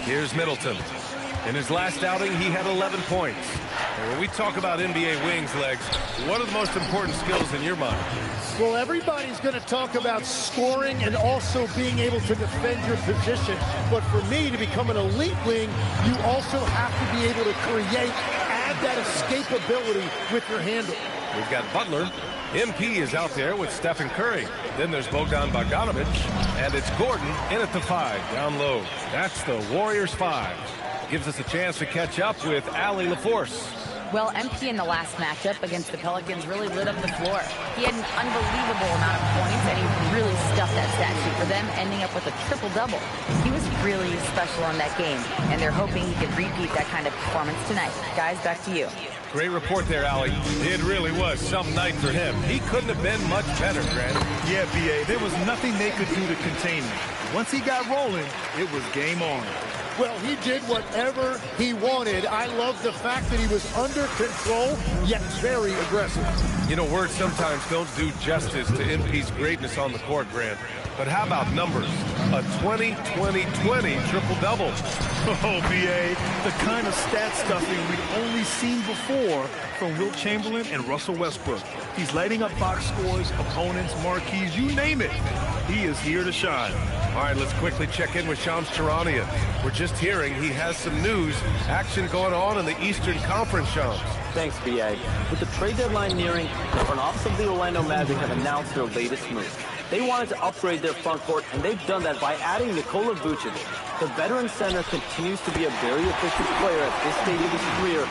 Here's Middleton. In his last outing, he had 11 points. And when we talk about NBA wings, Legs, what are the most important skills in your mind? Well, everybody's going to talk about scoring and also being able to defend your position. But for me, to become an elite wing, you also have to be able to create, add that escapability with your handle. We've got Butler. MP is out there with Stephen Curry. Then there's Bogdan Bogdanovic. And it's Gordon in at the 5, down low. That's the Warriors 5. Gives us a chance to catch up with Allie LaForce. Well, MP in the last matchup against the Pelicans really lit up the floor. He had an unbelievable amount of points, and he really stuffed that stat sheet for them, ending up with a triple-double. He was really special on that game, and they're hoping he can repeat that kind of performance tonight. Guys, back to you. Great report there, Allie. It really was some night for him. He couldn't have been much better, Grant. Yeah, B.A., there was nothing they could do to contain him. Once he got rolling, it was game on. Well, he did whatever he wanted. I love the fact that he was under control, yet very aggressive. You know, words sometimes don't do justice to MP's greatness on the court, Grant. But how about numbers? A 20-20-20 triple-double. Oh, B.A., the kind of stat stuffing we've only seen before from Wilt Chamberlain and Russell Westbrook. He's lighting up box scores, opponents, marquees, you name it. He is here to shine. All right, let's quickly check in with Shams Charania. We're just hearing he has some news, action going on in the Eastern Conference, Shams. Thanks, B.A. With the trade deadline nearing, the front office of the Orlando Magic have announced their latest move. They wanted to upgrade their front court, and they've done that by adding Nikola Vucevic. The veteran center continues to be a very efficient player at this stage of his career,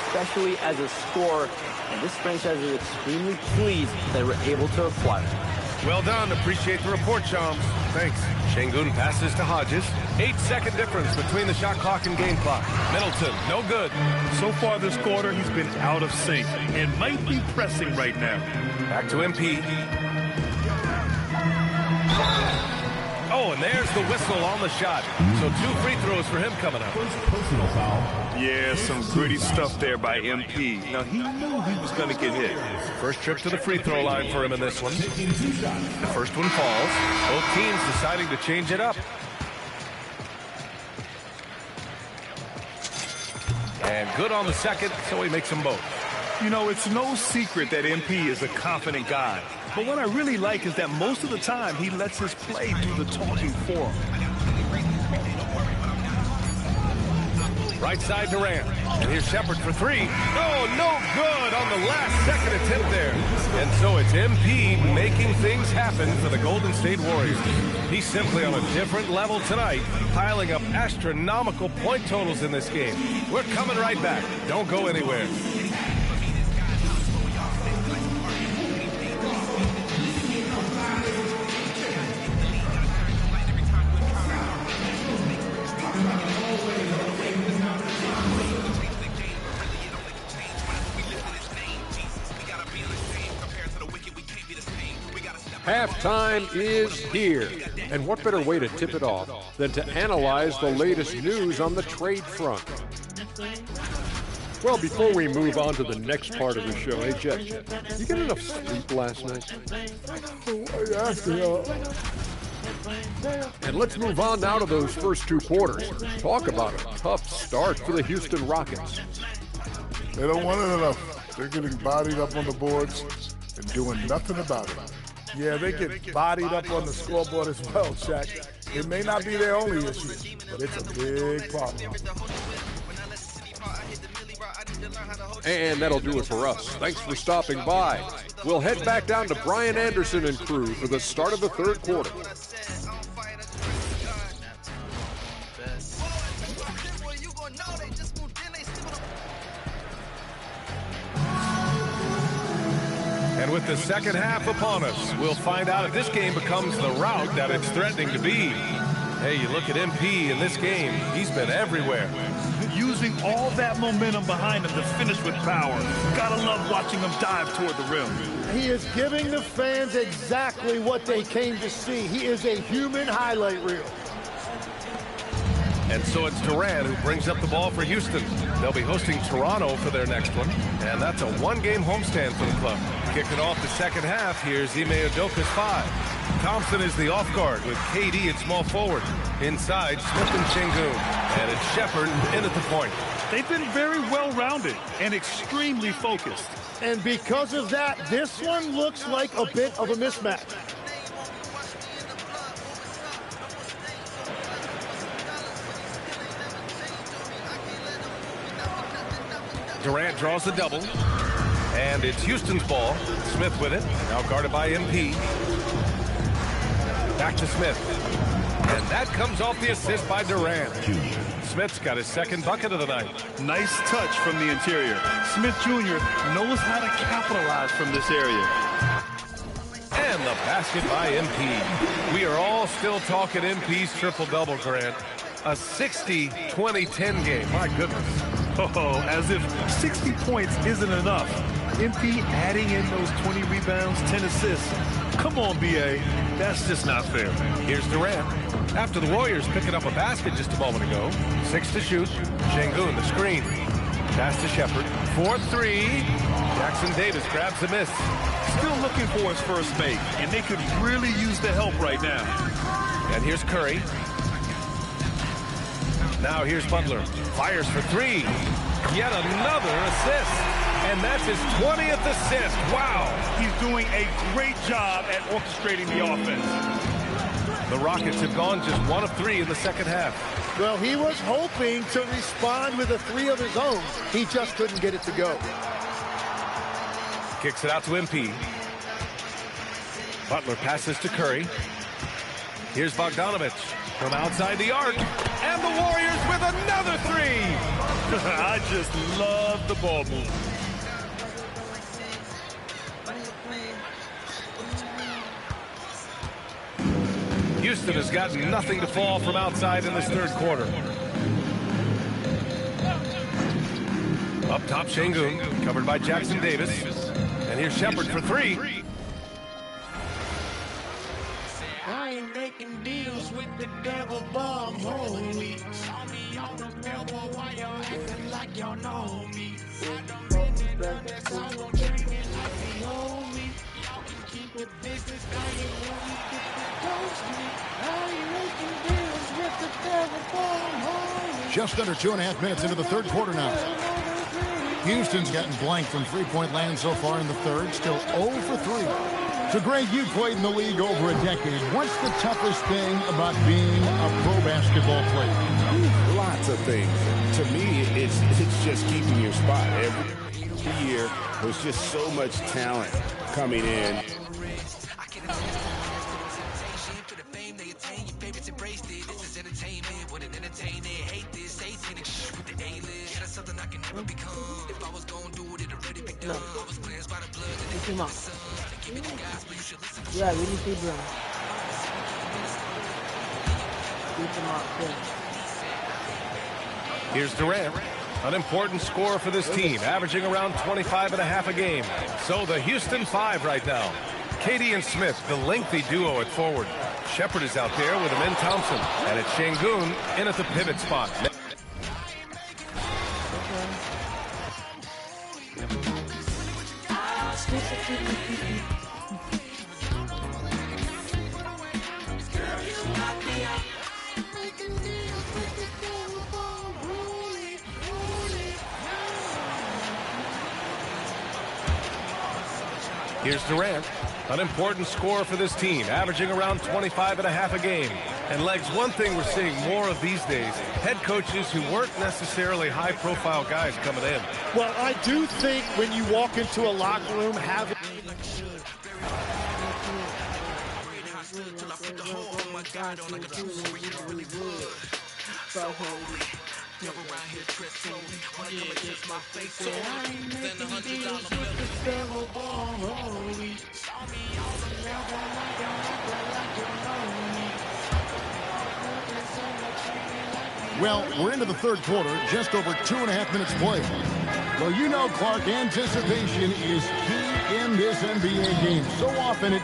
especially as a scorer, and this franchise is extremely pleased they were able to acquire him. Well done. Appreciate the report, Shams. Thanks. Şengün passes to Hodges. 8-second difference between the shot clock and game clock. Middleton, no good. So far this quarter, he's been out of sync and might be pressing right now. Back to MP. Oh, and there's the whistle on the shot. So 2 free throws for him coming up. Personal foul. Yeah, some gritty stuff there by MP. Now, he knew he was going to get hit. First trip to the free throw line for him in this one. The first one falls. Both teams deciding to change it up. And good on the second, so he makes them both. You know, it's no secret that MP is a confident guy. But what I really like is that most of the time he lets his play do the talking for him. Right side Durant. And here's Shepard for 3. Oh, no good on the last second attempt there. And so it's MP making things happen for the Golden State Warriors. He's simply on a different level tonight, piling up astronomical point totals in this game. We're coming right back. Don't go anywhere. Halftime is here, and what better way to tip it off than to analyze the latest news on the trade front. Well, before we move on to the next part of the show, hey, Jet, you get enough sleep last night? And let's move on now to those first 2 quarters. Talk about a tough start for the Houston Rockets. They don't want it enough. They're getting bodied up on the boards and doing nothing about it. Yeah, they get bodied up on the scoreboard as well, Shaq. It may not be their only issue, but it's a big problem. And that'll do it for us. Thanks for stopping by. We'll head back down to Brian Anderson and crew for the start of the 3rd quarter. And with the second half upon us, we'll find out if this game becomes the rout that it's threatening to be. Hey, you look at MP in this game, he's been everywhere. Using all that momentum behind him to finish with power. Gotta love watching him dive toward the rim. He is giving the fans exactly what they came to see. He is a human highlight reel. And so it's Durant who brings up the ball for Houston. They'll be hosting Toronto for their next one, and that's a 1-game homestand for the club. Kicking off the second half, here's Nba2k26 5. Thompson is the off guard with KD at small forward. Inside, Smith and Şengün. And it's Shepherd in at the point. They've been very well-rounded and extremely focused. And because of that, this one looks like a bit of a mismatch. Durant draws the double. And it's Houston's ball. Smith with it. Now guarded by MP. Back to Smith. And that comes off the assist by Durant. Smith's got his second bucket of the night. Nice touch from the interior. Smith Jr. knows how to capitalize from this area. And the basket by MP. We are all still talking MP's triple-double, Grant. A 60-20-10 game. My goodness. Oh, as if 60 points isn't enough. MP adding in those 20 rebounds, 10 assists. Come on, BA. That's just not fair. Here's Durant. After the Warriors picking up a basket just a moment ago. 6 to shoot. Şengün, the screen. Pass to Shepherd. 4-3. Jackson Davis grabs the miss. Still looking for his first make, and they could really use the help right now. And here's Curry. Now here's Butler. Fires for 3. Yet another assist. And that's his 20th assist. Wow. He's doing a great job at orchestrating the offense. The Rockets have gone just 1 of 3 in the second half. Well, he was hoping to respond with a 3 of his own. He just couldn't get it to go. Kicks it out to MP. Butler passes to Curry. Here's Bogdanovich from outside the arc. And the Warriors with another 3. I just love the ball move. Houston has gotten nothing to fall from outside in this third quarter. Up top, Şengün, covered by Jackson Davis. And here's Shepherd for 3. I ain't making deals with the devil, but I'm holy. Saw me on the billboard while y'all acting like y'all know me. I don't mean it up, that's how I'm gonna treat it like we owe me. Y'all can keep it business, I ain't really get the ghost me. I ain't making deals with the devil, but I'm holy. Just under 2.5 minutes into the third quarter now. Houston's gotten blank from three-point land so far in the third, still 0 for 3. So, Greg, you played in the league over a decade. What's the toughest thing about being a pro basketball player? Lots of things. To me, it's just keeping your spot. Every year, there's just so much talent coming in. No. Come on. Yeah, we need to run. Here's Durant, an important scorer for this team, averaging around 25.5 a game. So the Houston 5 right now. KD and Smith, the lengthy duo at forward. Shepherd is out there with him in Thompson. And it's Şengün in at the pivot spot. Here's Durant, an important scorer for this team, averaging around 25.5 a game. And Legs, one thing we're seeing more of these days, head coaches who weren't necessarily high-profile guys coming in. Well, I do think when you walk into a locker room, having... Well, we're into the third quarter, just over 2.5 minutes played. Well, you know, Clark, anticipation is key in this NBA game. So often it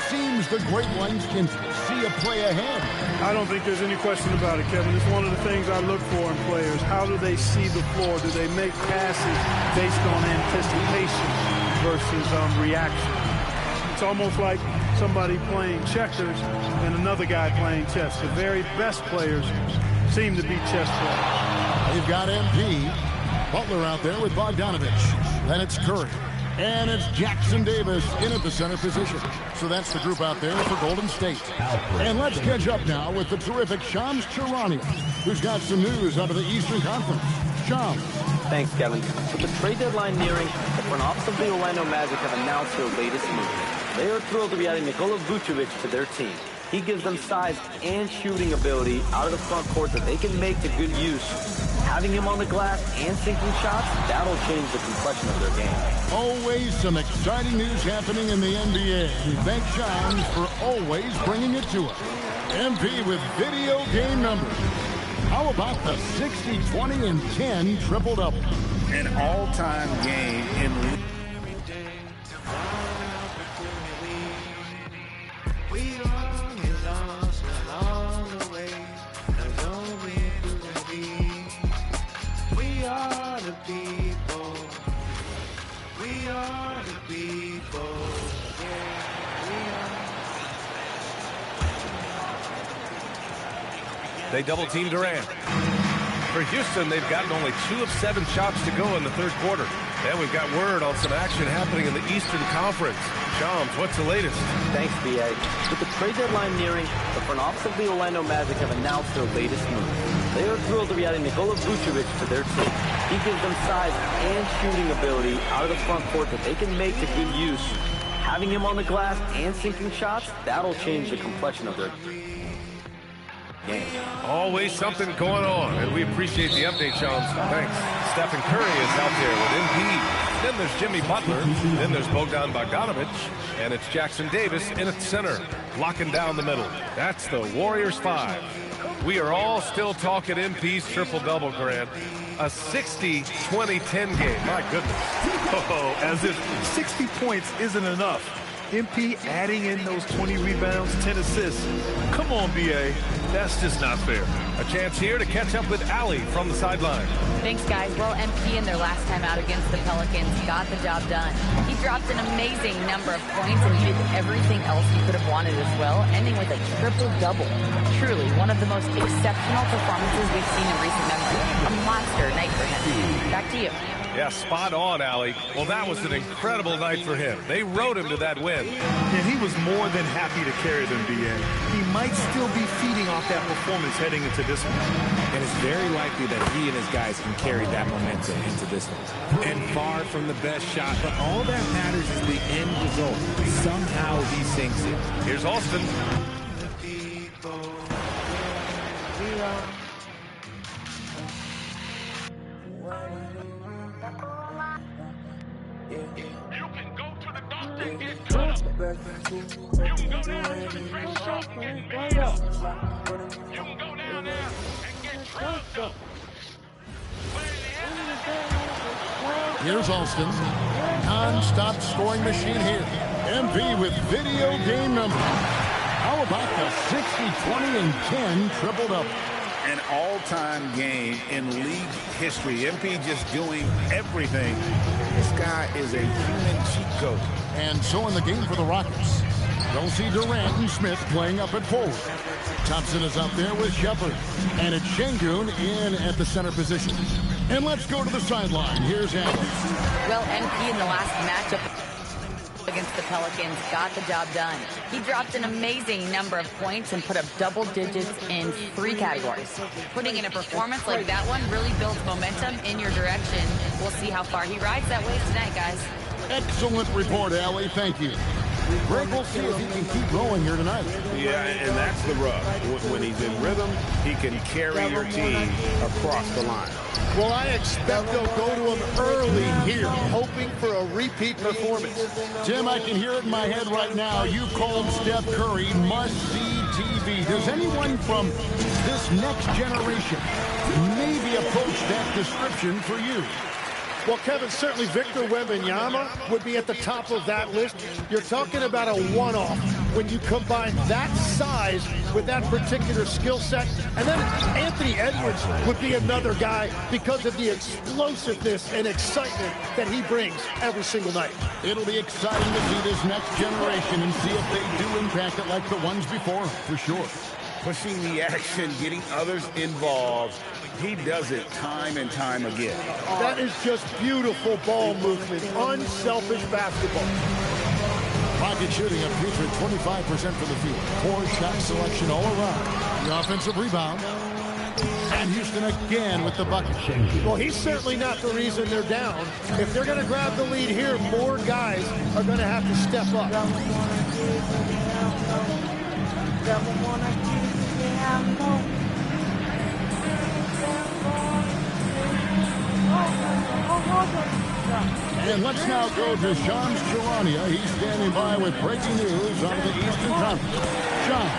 seems the great ones can see a play ahead. I don't think there's any question about it, Kevin. It's one of the things I look for in players. How do they see the floor? Do they make passes based on anticipation? versus reaction. It's almost like somebody playing checkers and another guy playing chess. The very best players seem to be chess players. They've got MP, Butler out there with Bogdanovich. Then it's Curry. And it's Jackson Davis in at the center position. So that's the group out there for Golden State. And let's catch up now with the terrific Shams Charania, who's got some news out of the Eastern Conference. Shams. Thanks, Kevin. With the trade deadline nearing, the front office of the Orlando Magic have announced their latest move. They are thrilled to be adding Nikola Vucevic to their team. He gives them size and shooting ability out of the front court that they can make to good use. Having him on the glass and sinking shots, that'll change the complexion of their game. Always some exciting news happening in the NBA. We thank Shams for always bringing it to us. MP with video game numbers. How about the 60, 20, and 10 triple-double? An all-time game in league. They double-team Durant. For Houston, they've gotten only 2 of 7 shots to go in the third quarter. And we've got word on some action happening in the Eastern Conference. Shams, what's the latest? Thanks, B.A. With the trade deadline nearing, the front office of the Orlando Magic have announced their latest move. They are thrilled to be adding Nikola Vucevic to their team. He gives them size and shooting ability out of the front court that they can make to good use. Having him on the glass and sinking shots, that'll change the complexion of their game. Always something going on, and we appreciate the update, Shams. Thanks. Stephen Curry is out there with MP. Then there's Jimmy Butler. Then there's Bogdanovich. And it's Jackson Davis in at center, locking down the middle. That's the Warriors 5. We are all still talking MP's triple-double, Grant. A 60-20-10 game. My goodness. Oh, as if 60 points isn't enough. MP adding in those 20 rebounds, 10 assists. Come on, B.A. That's just not fair. A chance here to catch up with Allie from the sideline. Thanks, guys. Well, MP in their last time out against the Pelicans got the job done. He dropped an amazing number of points, and he did everything else he could have wanted as well, ending with a triple-double. Truly, one of the most exceptional performances we've seen in recent memory. A monster night for him. Back to you. Yeah, spot on, Allie. Well, that was an incredible night for him. They rode him to that win. And he was more than happy to carry them, B.A. He might still be feeding off that performance heading into this one. And it's very likely that he and his guys can carry that momentum into this one. And far from the best shot, but all that matters is the end result. Somehow he sinks it. Here's Austin. You can go to the doctor and get cut up. You can go down to the drink shop and get made up. You can go down there and get drugged up. Here's Alston. Non-stop scoring machine here. MP with video game numbers. How about the 60, 20, and 10 triple-double? An all-time game in league history. MP just doing everything. This guy is a human cheat code. And so in the game for the Rockets, you'll see Durant and Smith playing up at forward. Thompson is out there with Shepard. And it's Şengün in at the center position. And let's go to the sideline. Here's Allen. Well, MP in the last matchup against the Pelicans got the job done. He dropped an amazing number of points and put up double digits in 3 categories. Putting in a performance like that one really builds momentum in your direction. We'll see how far he rides that wave tonight, guys. Excellent report, Allie. Thank you. Greg, we'll see if he can keep rolling here tonight. Yeah, and that's the rub. When he's in rhythm, he can carry your team across the line. Well, I expect they'll go to him early here, hoping for a repeat performance. Tim, I can hear it in my head right now. You called Steph Curry must-see TV. Does anyone from this next generation maybe approach that description for you? Well, Kevin, certainly Victor Wembanyama would be at the top of that list. You're talking about a one-off. when you combine that size with that particular skill set. And then Anthony Edwards would be another guy because of the explosiveness and excitement that he brings every single night. It'll be exciting to see this next generation and see if they do impact it like the ones before, for sure. Pushing the action, getting others involved. He does it time and time again. That is just beautiful ball movement, unselfish basketball. Pocket shooting a putrid 25% for the field. Poor shot selection all around. The offensive rebound. And Houston again with the bucket. Well, he's certainly not the reason they're down. If they're going to grab the lead here, more guys are going to have to step up. And let's now go to Shams Charania. He's standing by with breaking news on the Eastern Conference. Sean.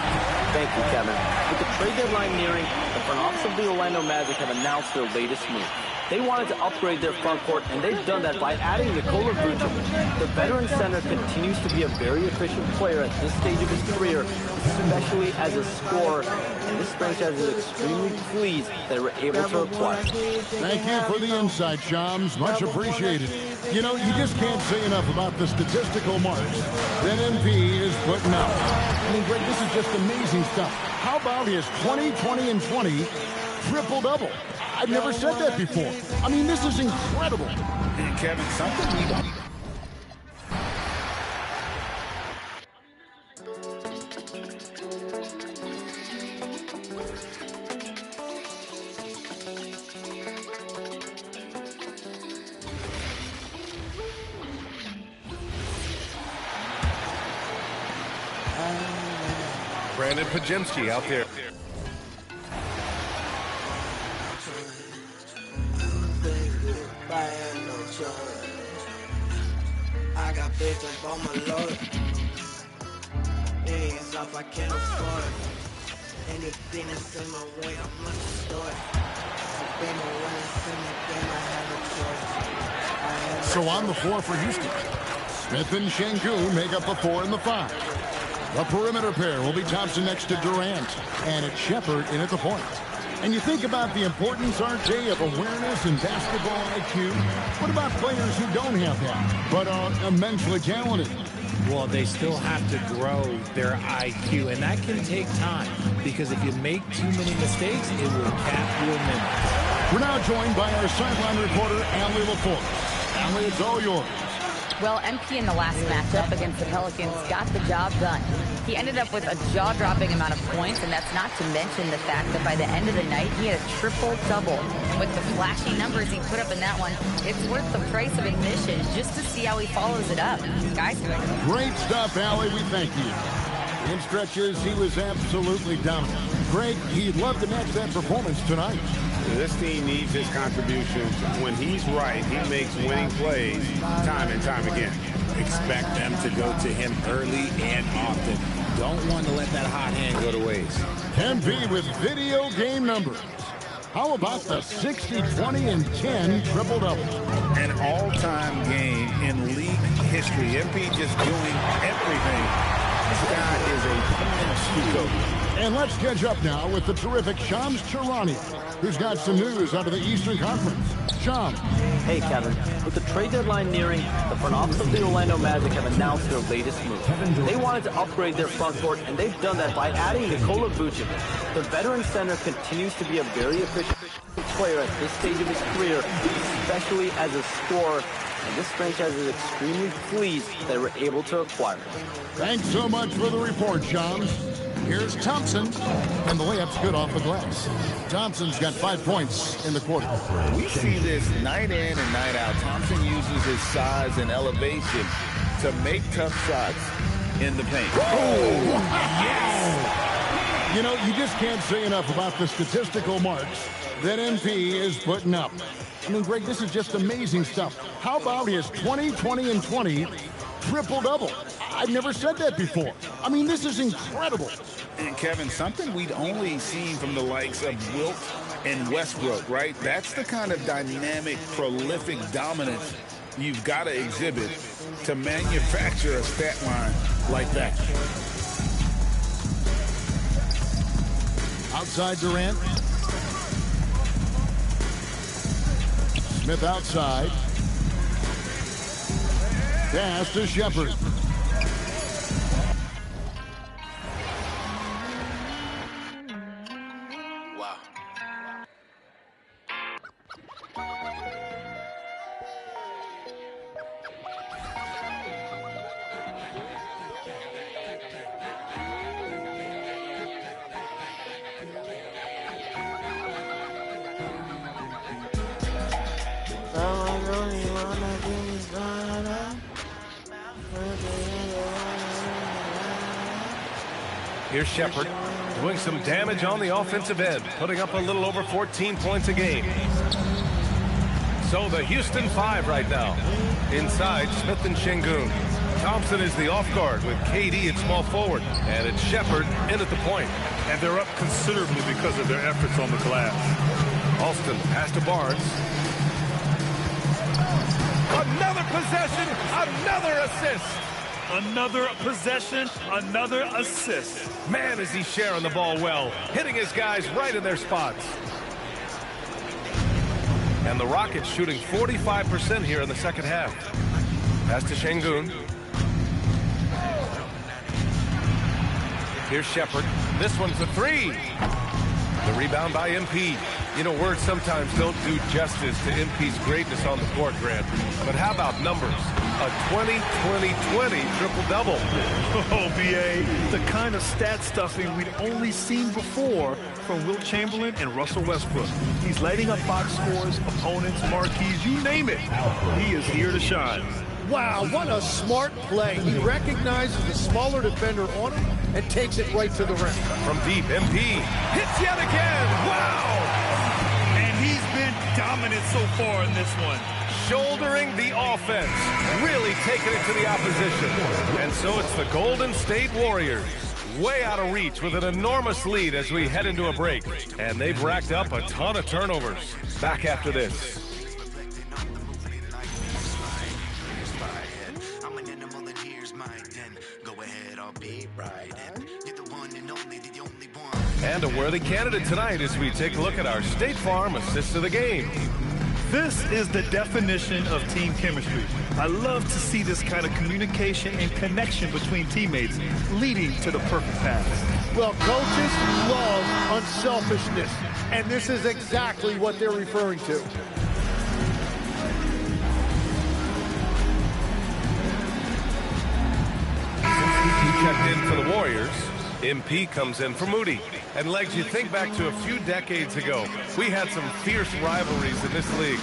Thank you, Kevin. With the trade deadline nearing, the front office of the Orlando Magic have announced their latest move. They wanted to upgrade their front court, and they've done that by adding Nikola Vucevic. The veteran center continues to be a very efficient player at this stage of his career, especially as a scorer, and this franchise is extremely pleased that they were able to acquire. Thank you for the insight, Shams. Much appreciated. You know, you just can't say enough about the statistical marks that MP is putting up. I mean, Greg, this is just amazing stuff. How about his 20, 20, and 20 triple-double? I've never said that before. I mean, this is incredible. And Kevin, something we don't... Brandon Pajemski out there. I got big up on my load. Hands off, I can't afford anything that's in my way. I'm not stored. I've been a winner in the game. I have a choice. So on the floor for Houston, Smith and Şengün make up the 4 and the 5. The perimeter pair will be Thompson next to Durant, and it's Shepherd in at the point. And you think about the importance, RJ, of awareness and basketball IQ. What about players who don't have that, but are immensely talented? Well, they still have to grow their IQ, and that can take time, because if you make too many mistakes, it will cap your minutes. We're now joined by our sideline reporter, Allie LaForce. Allie, it's all yours. Well, MP in the last matchup against the Pelicans got the job done. He ended up with a jaw-dropping amount of points, and that's not to mention the fact that by the end of the night, he had a triple-double. With the flashy numbers he put up in that one, it's worth the price of admission just to see how he follows it up. Guys, great stuff, Allie. We thank you. In stretches, he was absolutely dominant. Greg, he'd love to match that performance tonight. This team needs his contributions. When he's right, he makes winning plays time and time again. Expect them to go to him early and often. Don't want to let that hot hand go to waste. MP with video game numbers. How about the 60, 20, and 10 triple-double? An all-time game in league history. MP just doing everything. This guy is a human cheat code. And let's catch up now with the terrific Shams Charania, who's got some news out of the Eastern Conference. Shams. Hey, Kevin. With the trade deadline nearing, the front office of the Orlando Magic have announced their latest move. They wanted to upgrade their front court, and they've done that by adding Nikola Vucevic. The veteran center continues to be a very efficient player at this stage of his career, especially as a scorer, and this franchise is extremely pleased that they were able to acquire him. Thanks so much for the report, Shams. Here's Thompson, and the layup's good off the glass. Thompson's got 5 points in the quarter. We see this night in and night out. Thompson uses his size and elevation to make tough shots in the paint. Oh, yes! You know, you just can't say enough about the statistical marks that MP is putting up. I mean, Greg, this is just amazing stuff. How about his 20, 20, and 20 triple-double? I've never said that before. I mean, this is incredible. And Kevin, something we'd only seen from the likes of Wilt and Westbrook, right? That's the kind of dynamic, prolific dominance you've got to exhibit to manufacture a stat line like that. Outside Durant. Smith outside. Pass to Shepard. Wow. Here's Shepard doing some damage on the offensive end, putting up a little over 14 points a game. So the Houston 5 right now. Inside, Smith and Şengün. Thompson is the off guard with KD at small forward. And it's Shepard in at the point. And they're up considerably because of their efforts on the glass. Alston pass to Barnes. Another possession, another assist. Another possession, another assist. Man, is he sharing the ball well, hitting his guys right in their spots. And the Rockets shooting 45% here in the second half. Pass to Şengün. Here's Shepard. This one's a three. The rebound by MP. You know, words sometimes don't do justice to MP's greatness on the court, Grant. But how about numbers? A 20-20-20 triple-double. Oh, B.A., the kind of stat stuffing we'd only seen before from Wilt Chamberlain and Russell Westbrook. He's lighting up box scores, opponents, marquees, you name it. He is here to shine. Wow, what a smart play. He recognizes the smaller defender on him and takes it right to the rim. From deep, MP hits yet again. Wow! And he's been dominant so far in this one. Shouldering the offense, really taking it to the opposition. And so it's the Golden State Warriors, way out of reach with an enormous lead as we head into a break. And they've racked up a ton of turnovers. Back after this. And a worthy candidate tonight as we take a look at our State Farm assist of the game. This is the definition of team chemistry. I love to see this kind of communication and connection between teammates leading to the perfect pass. Well, coaches love unselfishness, and this is exactly what they're referring to. He checked in for the Warriors. MP comes in for Moody. And Legs, you think back to a few decades ago, we had some fierce rivalries in this league.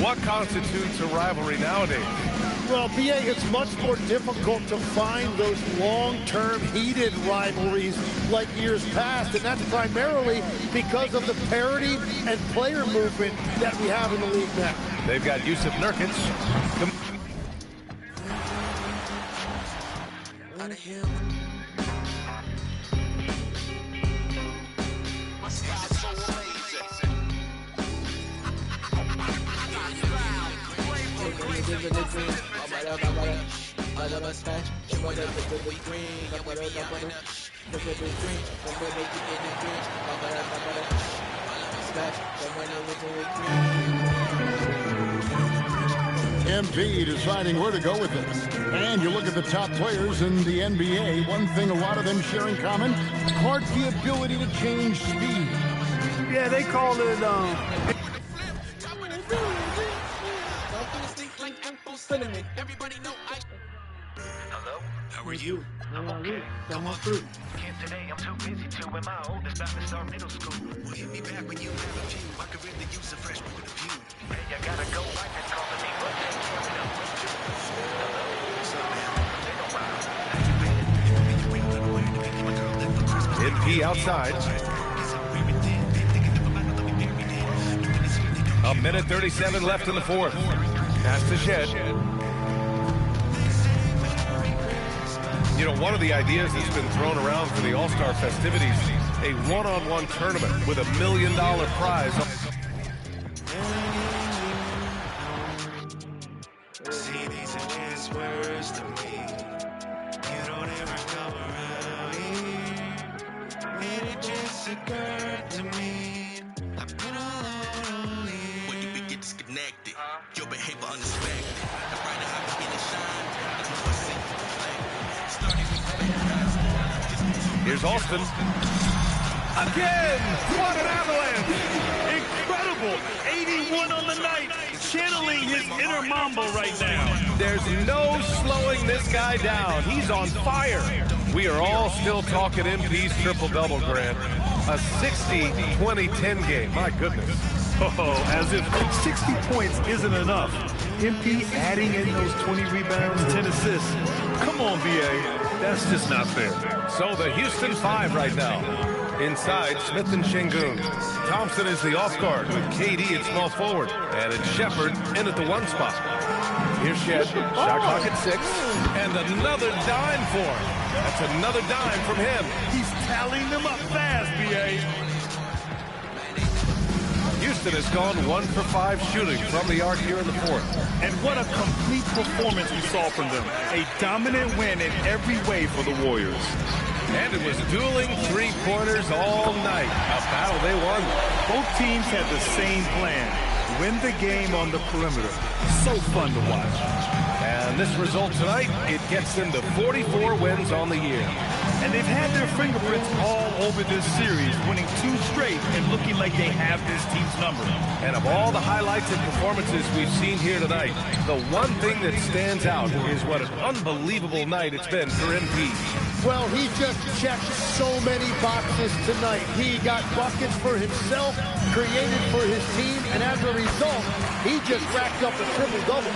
What constitutes a rivalry nowadays? Well, BA, it's much more difficult to find those long-term heated rivalries like years past, and that's primarily because of the parity and player movement that we have in the league now. They've got Yusuf Nurkic. MP deciding where to go with it. And you look at the top players in the NBA, one thing a lot of them share in common, the ability to change speed. Yeah, they call it Hello? How are you? I'm okay. Come on through. Can't today, I'm too busy to when my oldest about to start middle school. Well, hit me back when you have a few. I could really use a fresh point of view. Hey, I gotta go. Wife is calling me, but they can't be done with you. Hello? What's up, man? They don't mind. How you been? You ain't been aware to pick my girl up for Christmas. MP outside. A minute 37 left in the fourth. Pass to Shed. You know, one of the ideas that's been thrown around for the All-Star festivities, a one-on-one tournament with $1 million prize. See, these are just words to me. You don't ever come around here. And it just girl to me. I put on it. When you get disconnected, your behavior unexpected. The brighter I begin to shine, the more I see you reflect. Starting with Here's Austin. Again! What an avalanche! Incredible! 81 on the night, channeling his inner Mamba right now. There's no slowing this guy down. He's on fire. We are all still talking MP's triple-double, Grant. A 60-20-10 game. My goodness. Oh, as if 60 points isn't enough. MP adding in those 20 rebounds, 10 assists. Come on, BA. That's just not fair. So the Houston 5 right now. Inside, Smith and Şengün. Thompson is the off guard with KD at small forward. And it's Shepherd in at the 1 spot. Here's Shed. Shot clock at 6. And another dime for him. That's another dime from him. He's tallying them up fast, BA. Houston has gone 1 for 5 shooting from the arc here in the 4th. And what a complete performance we saw from them. A dominant win in every way for the Warriors. And it was dueling three-pointers all night. A battle they won. Both teams had the same plan. Win the game on the perimeter. So fun to watch. And this result tonight, it gets them to 44 wins on the year. And they've had their fingerprints all over this series, winning 2 straight and looking like they have this team's number. And of all the highlights and performances we've seen here tonight, the one thing that stands out is what an unbelievable night it's been for MP. Well, he just checked so many boxes tonight. He got buckets for himself, created for his team, and as a result, he just racked up a triple-double.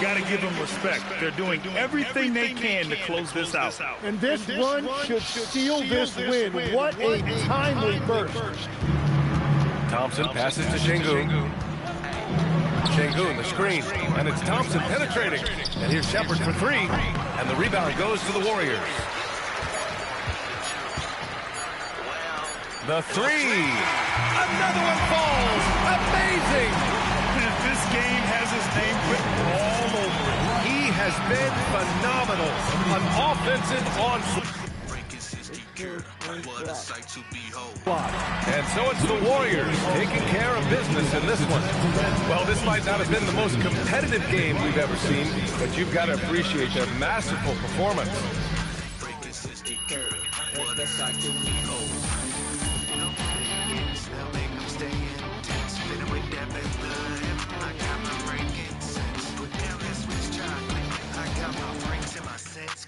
Got to give them respect. They're doing everything they can to close this out. And this run should seal this win. What a timely burst. Thompson passes to Şengün. Şengün, the screen, and it's Thompson penetrating. And here's Shepherd for 3, and the rebound goes to the Warriors. The 3. Another one falls. Amazing. This game has his name written all over it. He has been phenomenal. An offensive onslaught. And so it's the Warriors taking care of business in this one. Well, this might not have been the most competitive game we've ever seen, but you've got to appreciate their masterful performance.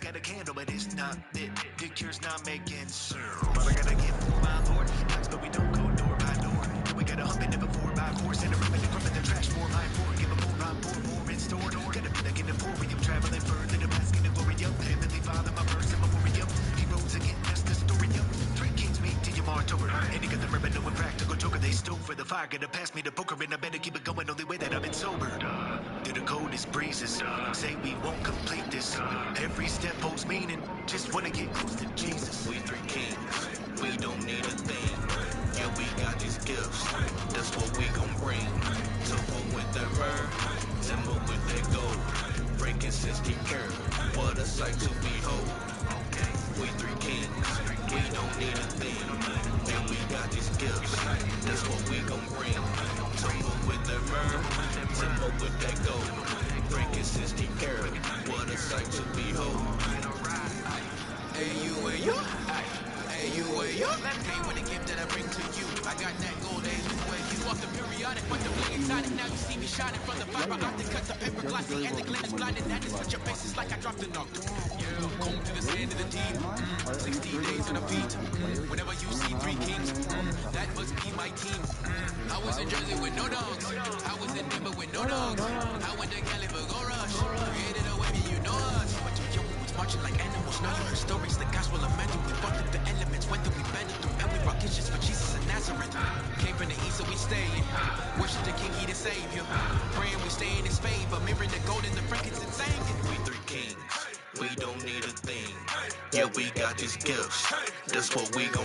Got a candle, but it's not lit. Pictures not making sense. But I gotta give more my Lord. But we don't go door by door. We gotta hump it, never 4x4. Send a rip in the crumb in the trash, 4x4. Give a 4x4, more in store. Gotta be like in the emporium, traveling further to bask in the glory. Heavenly Father, my verse and my warrior. He rose again, that's the story. 3 kings meet to your march over. And he got the ribbon, no impractical joker. They stove for the fire, gonna pass me the poker, and I better keep it going. Only way that I've been sober. Through the coldest breezes, say we won't complete this. Every step holds meaning, just wanna get close to Jesus. We 3 kings, we don't need a thing. Yeah, we got these gifts, that's what we gon' bring. Simple with that myrrh, simple with that gold. Breaking 60 curve, what a sight to behold. Okay, we 3 kings, we don't need a thing. Yeah, we got these gifts, that's what we gon' bring. Simple with that myrrh, simple with that gold. Breaking 60 curve, what a sight to behold. Hey you, hey you, hey you, hey you. Hey, with the gift that I bring to you, I got that gold age where you off the periodic, but the bling exotic. Now you see me shining from the fiber optic, cut the paper glossy, and the glint is blinding. That is what your face is like. I dropped a knock. Yeah, comb to the sand of the deep. 60 days on the beat. Whenever you see 3 kings, that must be my team. I was in Jersey with no dogs. I was in Denver with no dogs. I went to Cali for Go Rush. Created a wave, you know us. But you was marching like animals. Now you heard stories. The gospel of Matthew. We bumped up the elements. Went through, we banded through. And we rock kitchens for Jesus of Nazareth. Came from the east, so we stayed. Worship the King, He the Savior. Praying we stay in His favor. Mirroring the gold and the frankincense singing. We 3 kings. We don't need a thing. Yeah, we got these gifts. That's what we gon'